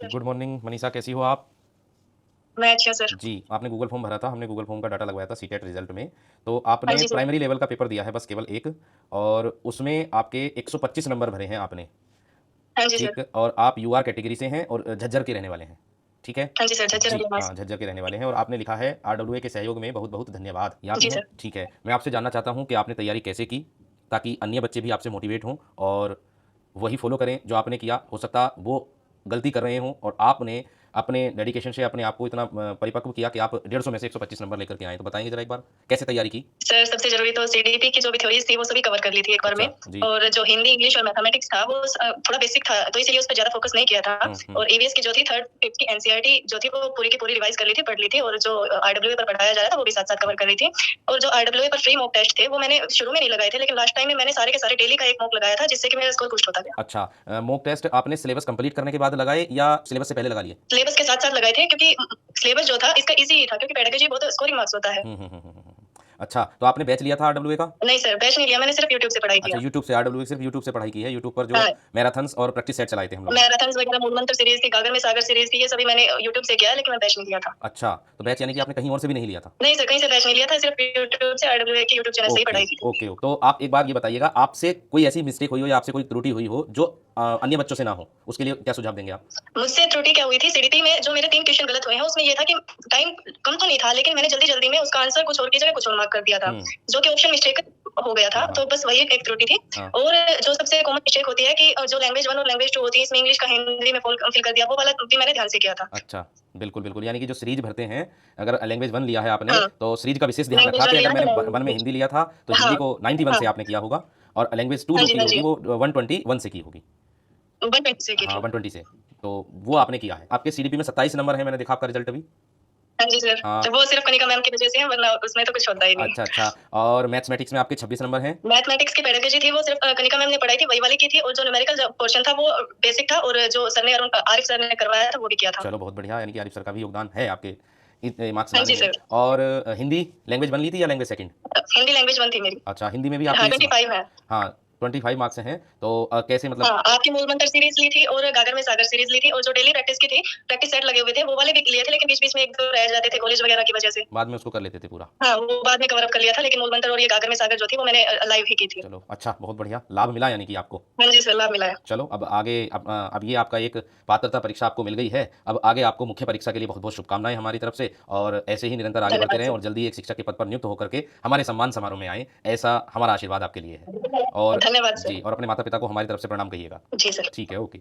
Sir. Good morning Manisha, कैसी हो आप? मैं अच्छा सर। जी, आपने गूगल फॉर्म भरा था, हमने गूगल फॉर्म का डाटा लगवाया था सीटेट रिजल्ट में। तो हाँ आपने जी सर। प्राइमरी लेवल का पेपर दिया है बस केवल एक, और उसमें आपके 125 नंबर भरे हैं आपने, हाँ जी सर। ठीक? और आप यूआर कैटेगरी से हैं और झज्जर के रहने वाले हैं, ठीक है? हाँ जी सर, झज्जर जी, हरियाणा हाँ, से। झज्जर के रहने वाले हैं और आपने लिखा है आरडब्ल्यूए के सहयोग में बहुत-बहुत धन्यवाद, याद जी है? सर। ठीक है। मैं आपसे जानना चाहता हूँ कि आपने तैयारी कैसे की, ताकि अन्य बच्चे भी आपसे मोटिवेट हों और वही फॉलो करें जो आपने किया। हो सकता वो गलती कर रहे हों और आपने अपने डेडिकेशन से अपने आप को इतना परिपक्व किया कि आप 150 में से 125 नंबर लेकर के आए। तो बताएँगे ज़रा एक बार, कैसे तैयारी की? सर, सबसे ज़रूरी तो सीडीपी की जो भी थ्योरीज़ थी वो सभी कवर कर ली थी एक बार में। अच्छा, जी। और जो हिंदी, इंग्लिश और मैथमेटिक्स था वो थोड़ा बेसिक था, तो इसीलिए उस पे ज़्यादा फोकस नहीं किया था। हुँ, हुँ। और ईवीएस की जो थी 3rd, 5th की एनसीईआरटी जो थी वो पूरी की पूरी रिवाइज़ कर ली थी, पढ़ ली थी। और जो आरडब्ल्यूए पर पढ़ाया जा रहा था वो भी साथ-साथ कवर कर ली थी। और जो आरडब्ल्यूए पर फ्री मॉक टेस्ट थे वो मैंने शुरू में नहीं लगाए थे, लेकिन लास्ट टाइम में मैंने सारे के सारे डेली का एक मॉक लगाया था, जिससे कि मेरा स्कोर बूस्ट होता गया। अच्छा, मॉक टेस्ट आपने सिलेबस कंप्लीट करने के बाद लगाए या सिलेबस से पहले लगा लिए? सिलेबस के साथ-साथ लगाए थे, क्योंकि सिलेबस जो था इसका ईज़ी ही था, क्योंकि पेडागोजी बहुत स्कोरिंग मार्क्स होता है। हुँ, हुँ, हुँ, हुँ, हुँ, हुँ। अच्छा, तो आपने बैच लिया था आरडब्ल्यूए का? नहीं सर, बैच नहीं लिया, मैंने सिर्फ यूट्यूब से पढ़ाई अच्छा, किया। यूट्यूब से आरडब्ल्यूए सिर्फ़ यूट्यूब से पढ़ाई की है, यूट्यूब पर जो हाँ। मैराथन्स और प्रैक्टिस सेट चलाए थे हम लोगों ने। मैराथन्स वगैरह, मूलमंत्र सीरीज़ थी, गागर में सागर सीरीज़ थी, ये सभी मैंने यूट्यूब से किया है, लेकिन मैं बैच नहीं लिया था। अच्छा, तो बैच यानी कि आपने कहीं और से भी नहीं लिया था? नहीं सर, कहीं से बैच नहीं लिया था, सिर्फ यूट्यूब से आरडब्ल्यूए के यूट्यूब चैनल से ही ओके, पढ़ाई की थी। ओके। तो आप एक बात ये बताइएगा, आपसे कोई ऐसी मिस्टेक हुई हो या आपसे कोई त्रुटि हुई हो जो अन्य बच्चों से ना हो, उसके लिए क्या सुझाव देंगे आप? मुझसे त्रुटि क्या हुई थी, सीडीपी में जो मेरे 3 क्वेश्चन गलत हुए हैं, उसमें ये था कि टाइम कम तो नहीं था, लेकिन मैंने जल्दी-जल्दी में उसका आंसर कुछ और की जगह कुछ और मार्क कर दिया था, हुँ। जो कि ऑप्शन मिस्टेक हो गया था। हाँ, हाँ। तो बस वही एक त्रुटि थी। हाँ। और जो सबसे कॉमन मिस्टेक होती है कि जो लैंग्वेज 1 और लैंग्वेज 2 होती है, इसमें इंग्लिश का हिंदी में फिल कर दिया, वो वाला भी मैंने ध्यान से किया था। अच्छा, बिल्कुल, बिल्कुल। यानी कि जो सीरीज़ भरते हैं, अगर लैंग्वेज 1 लिया है आपने, हाँ, तो सीरीज़ का विशेष ध्यान रखा लैंग्वेज 1 कि अगर लिया मैंने तो 1 में लैंग्वेज। हिंदी लिया था, तो हिंदी हाँ, को 91 हाँ। से आपने किया होगा और लैंग्वेज 2 हाँ जो जी, की हाँ होगी जी। वो 121 से की होगी। 120 से की हाँ, थी। 120 से। तो वो आपने किया है। आपके सीडीपी में 27 नंबर हैं, मैंने देखा आपका रिज़ल्ट अभी। हाँ जी सर, हाँ। तो वो सिर्फ कनिका मैम की वजह से है, वरना उसमें तो कुछ होता ही नहीं। अच्छा, अच्छा। और मैथमेटिक्स में आपके 26 नंबर हैं? मैथमेटिक्स की पेडागोजी थी, वो सिर्फ कनिका मैम ने पढ़ाई थी, वही वाली की थी। और जो न्यूमेरिकल जो पोर्शन था वो बेसिक था, और जो सर ने आरिफ सर ने करवाया था वो भी किया था। चलो बहुत बढ़िया, यानी कि आरिफ सर का भी योगदान है आपके इतने मार्क्स हाँ लाने जी में। सर। और हिंदी लैंग्वेज 1 ली थी या लैंग्वेज 2? हिंदी लैंग्वेज 1 थी मेरी। अच्छा, हिंदी में भी हाँ, आपके 25 है। हाँ, 25 मार्क्स हैं। तो कैसे मतलब? हाँ, आपकी मूलमंत्र सीरीज़ ली थी और गागर में सागर सीरीज़ ली थी। और जो डेली प्रैक्टिस की थी, प्रैक्टिस सेट लगे हुए थे, वो वाले भी लिए थे, लेकिन बीच-बीच में 1-2 रह जाते थे कॉलेज वगैरह की वजह से। बाद में उसको कर लेते थे पूरा। हाँ, वो बाद में कवर अप कर लिया था, लेकिन मूलमंत्र और ये गागर में सागर जो थी वो मैंने लाइव ही की थी। चलो अच्छा, बहुत बढ़िया, लाभ मिला यानी कि आपको। हाँ जी सर, लाभ मिला है। चलो अब आगे, अब ये आपका एक पात्रता परीक्षा आपको मिल गई है। अब आगे आपको मुख्य परीक्षा के लिए बहुत-बहुत शुभकामनाएँ हमारी तरफ से, और ऐसे ही निरंतर आगे बढ़ते धन्यवाद रहें सर। और जल्दी एक शिक्षक के पद पर नियुक्त होकर के हमारे सम्मान समारोह में आएँ, ऐसा हमारा आशीर्वाद आपके लिए है। और धन्यवाद जी, सर। और अपने माता-पिता को हमारी तरफ से प्रणाम कहिएगा। जी सर। ठीक है, ओके।